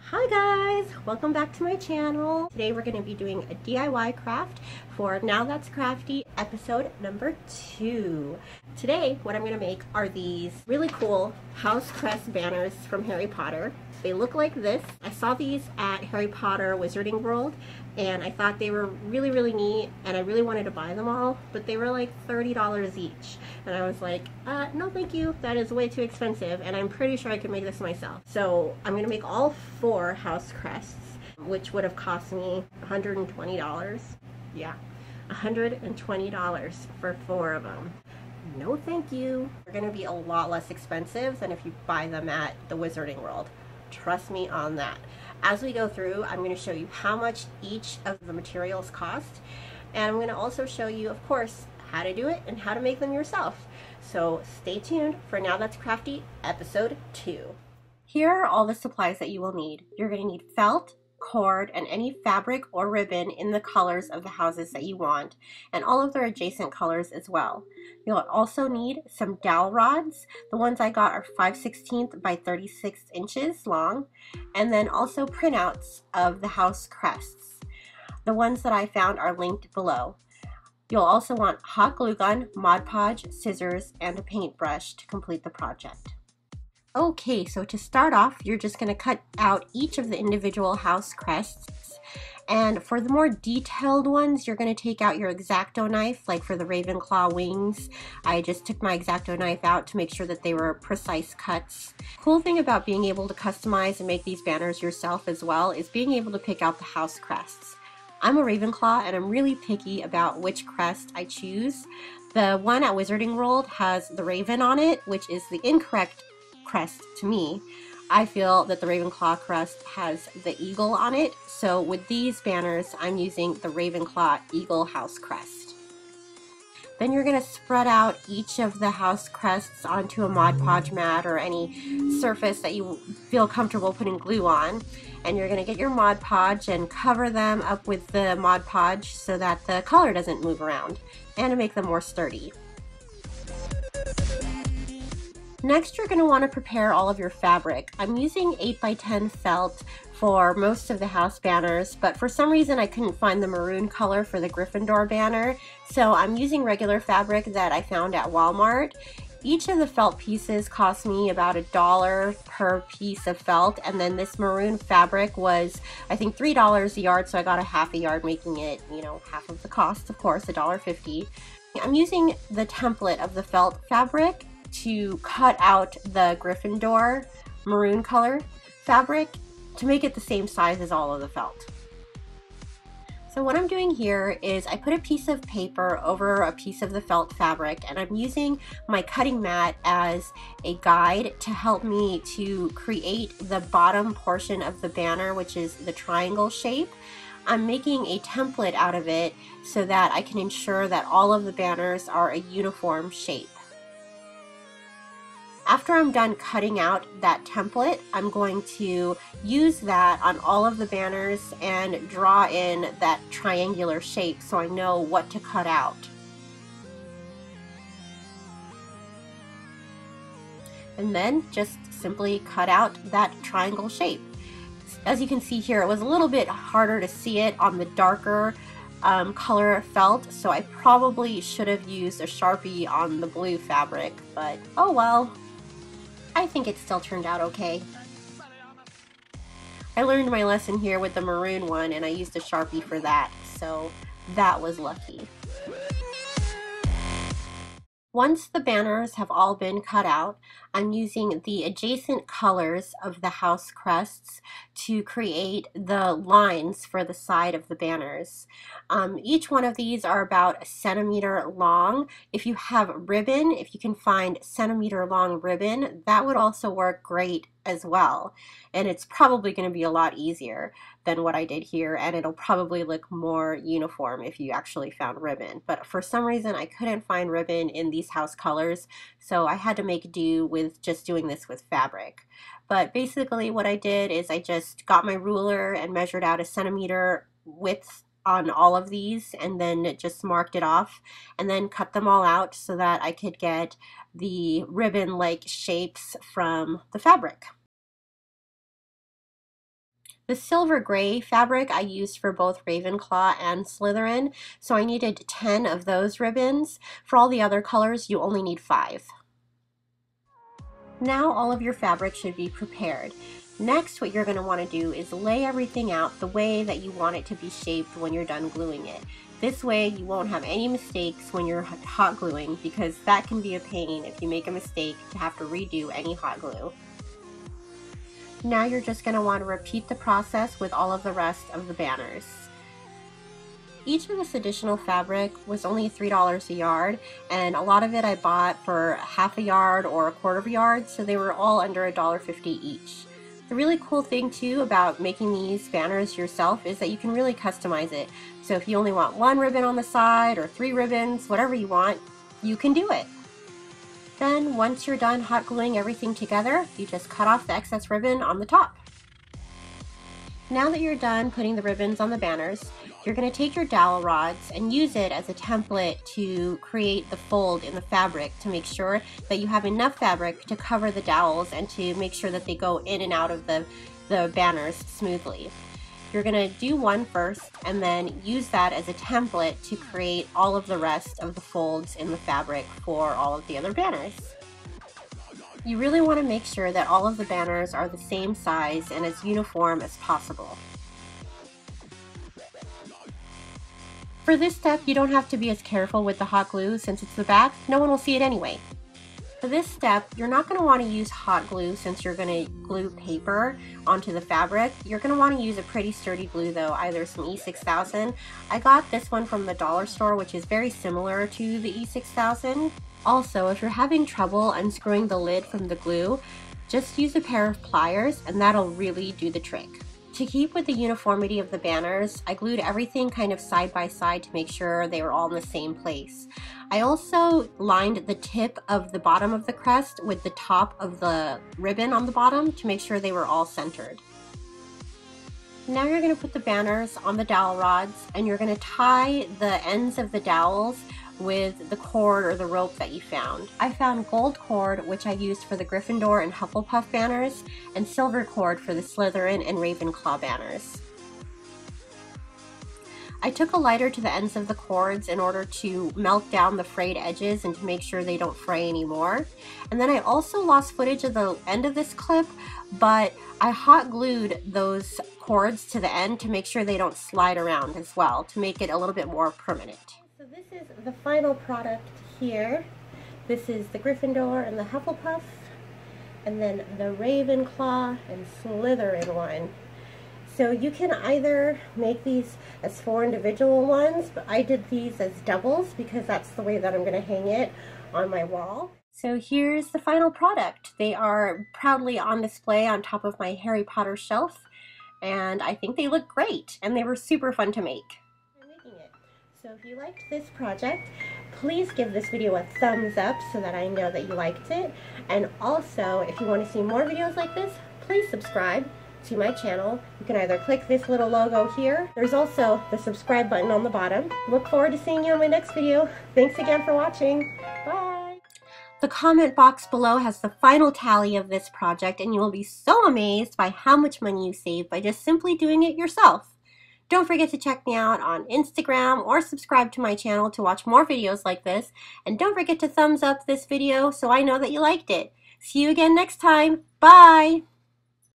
Hi guys, welcome back to my channel. Today we're going to be doing a DIY craft for Now That's Crafty episode number 2. Today what I'm going to make are these really cool house crest banners from Harry Potter. They look like this. I saw these at Harry Potter Wizarding World and I thought they were really neat and I really wanted to buy them all, but they were like $30 each. And I was like, no thank you, that is way too expensive and I'm pretty sure I could make this myself. So I'm going to make all 4 house crests, which would have cost me $120. Yeah, $120 for 4 of them. No thank you. They're going to be a lot less expensive than if you buy them at the Wizarding World. Trust me on that. As we go through, I'm going to show you how much each of the materials cost, and I'm going to also show you, of course, how to do it and how to make them yourself. So stay tuned for Now That's Crafty episode 2. Here are all the supplies that you will need. You're going to need felt, cord, and any fabric or ribbon in the colors of the houses that you want, and all of their adjacent colors as well. You'll also need some dowel rods. The ones I got are 5/16 by 36 inches long, and then also printouts of the house crests. The ones that I found are linked below. You'll also want hot glue gun, Mod Podge, scissors, and a paintbrush to complete the project. Okay, so to start off, you're just going to cut out each of the individual house crests. And for the more detailed ones, you're going to take out your X-Acto knife, like for the Ravenclaw wings. I just took my X-Acto knife out to make sure that they were precise cuts. Cool thing about being able to customize and make these banners yourself as well is being able to pick out the house crests. I'm a Ravenclaw and I'm really picky about which crest I choose. The one at Wizarding World has the raven on it, which is the incorrect crest to me. I feel that the Ravenclaw crest has the eagle on it, so with these banners I'm using the Ravenclaw Eagle House crest. Then you're going to spread out each of the house crests onto a Mod Podge mat or any surface that you feel comfortable putting glue on, and you're going to get your Mod Podge and cover them up with the Mod Podge so that the color doesn't move around and to make them more sturdy. Next, you're going to want to prepare all of your fabric. I'm using 8x10 felt for most of the house banners, but for some reason I couldn't find the maroon color for the Gryffindor banner, so I'm using regular fabric that I found at Walmart. Each of the felt pieces cost me about $1 per piece of felt, and then this maroon fabric was, I think, $3 a yard, so I got a half a yard, making it, half of the cost, of course, $1.50. I'm using the template of the felt fabric to cut out the Gryffindor maroon color fabric to make it the same size as all of the felt. So what I'm doing here is I put a piece of paper over a piece of the felt fabric, and I'm using my cutting mat as a guide to help me to create the bottom portion of the banner, which is the triangle shape. I'm making a template out of it so that I can ensure that all of the banners are a uniform shape. After I'm done cutting out that template, I'm going to use that on all of the banners and draw in that triangular shape so I know what to cut out. And then just simply cut out that triangle shape. As you can see here, it was a little bit harder to see it on the darker color felt, so I probably should have used a Sharpie on the blue fabric, but oh well. I think it still turned out okay. I learned my lesson here with the maroon one and I used a Sharpie for that, so that was lucky. Once the banners have all been cut out, I'm using the adjacent colors of the house crests to create the lines for the side of the banners. Each one of these are about 1 centimeter long. If you have ribbon, if you can find centimeter long ribbon, that would also work great as well. And it's probably going to be a lot easier than what I did here, and it'll probably look more uniform if you actually found ribbon. But for some reason I couldn't find ribbon in these house colors, so I had to make do with just doing this with fabric. But basically what I did is I just got my ruler and measured out 1 centimeter width on all of these and then just marked it off and then cut them all out so that I could get the ribbon-like shapes from the fabric. The silver gray fabric I used for both Ravenclaw and Slytherin, so I needed 10 of those ribbons. For all the other colors, you only need 5. Now all of your fabric should be prepared. Next, what you're going to want to do is lay everything out the way that you want it to be shaped when you're done gluing it. This way you won't have any mistakes when you're hot gluing, because that can be a pain if you make a mistake to have to redo any hot glue. Now you're just going to want to repeat the process with all of the rest of the banners. Each of this additional fabric was only $3 a yard, and a lot of it I bought for half a yard or a quarter of a yard, so they were all under $1.50 each. The really cool thing too about making these banners yourself is that you can really customize it. So if you only want 1 ribbon on the side or 3 ribbons, whatever you want, you can do it. Then once you're done hot gluing everything together, you just cut off the excess ribbon on the top. Now that you're done putting the ribbons on the banners, you're going to take your dowel rods and use it as a template to create the fold in the fabric to make sure that you have enough fabric to cover the dowels and to make sure that they go in and out of the banners smoothly. You're going to do one first and then use that as a template to create all of the rest of the folds in the fabric for all of the other banners. You really want to make sure that all of the banners are the same size and as uniform as possible. For this step, you don't have to be as careful with the hot glue since it's the back. No one will see it anyway. For this step, you're not going to want to use hot glue since you're going to glue paper onto the fabric. You're going to want to use a pretty sturdy glue though, either some E6000. I got this one from the dollar store, which is very similar to the E6000. Also, if you're having trouble unscrewing the lid from the glue, just use a pair of pliers and that'll really do the trick. To keep with the uniformity of the banners, I glued everything kind of side by side to make sure they were all in the same place. I also lined the tip of the bottom of the crest with the top of the ribbon on the bottom to make sure they were all centered. Now you're going to put the banners on the dowel rods and you're going to tie the ends of the dowels with the cord or the rope that you found. I found gold cord, which I used for the Gryffindor and Hufflepuff banners, and silver cord for the Slytherin and Ravenclaw banners. I took a lighter to the ends of the cords in order to melt down the frayed edges and to make sure they don't fray anymore. And then I also lost footage of the end of this clip, but I hot glued those cords to the end to make sure they don't slide around as well, to make it a little bit more permanent. So this is the final product here. This is the Gryffindor and the Hufflepuff, and then the Ravenclaw and Slytherin one. So you can either make these as 4 individual ones, but I did these as doubles because that's the way that I'm going to hang it on my wall. So here's the final product. They are proudly on display on top of my Harry Potter shelf, and I think they look great, and they were super fun to make. So if you liked this project, please give this video a thumbs up so that I know that you liked it. And also, if you want to see more videos like this, please subscribe to my channel. You can either click this little logo here. There's also the subscribe button on the bottom. Look forward to seeing you in my next video. Thanks again for watching. Bye! The comment box below has the final tally of this project, and you will be so amazed by how much money you save by just simply doing it yourself. Don't forget to check me out on Instagram or subscribe to my channel to watch more videos like this. And don't forget to thumbs up this video so I know that you liked it. See you again next time. Bye!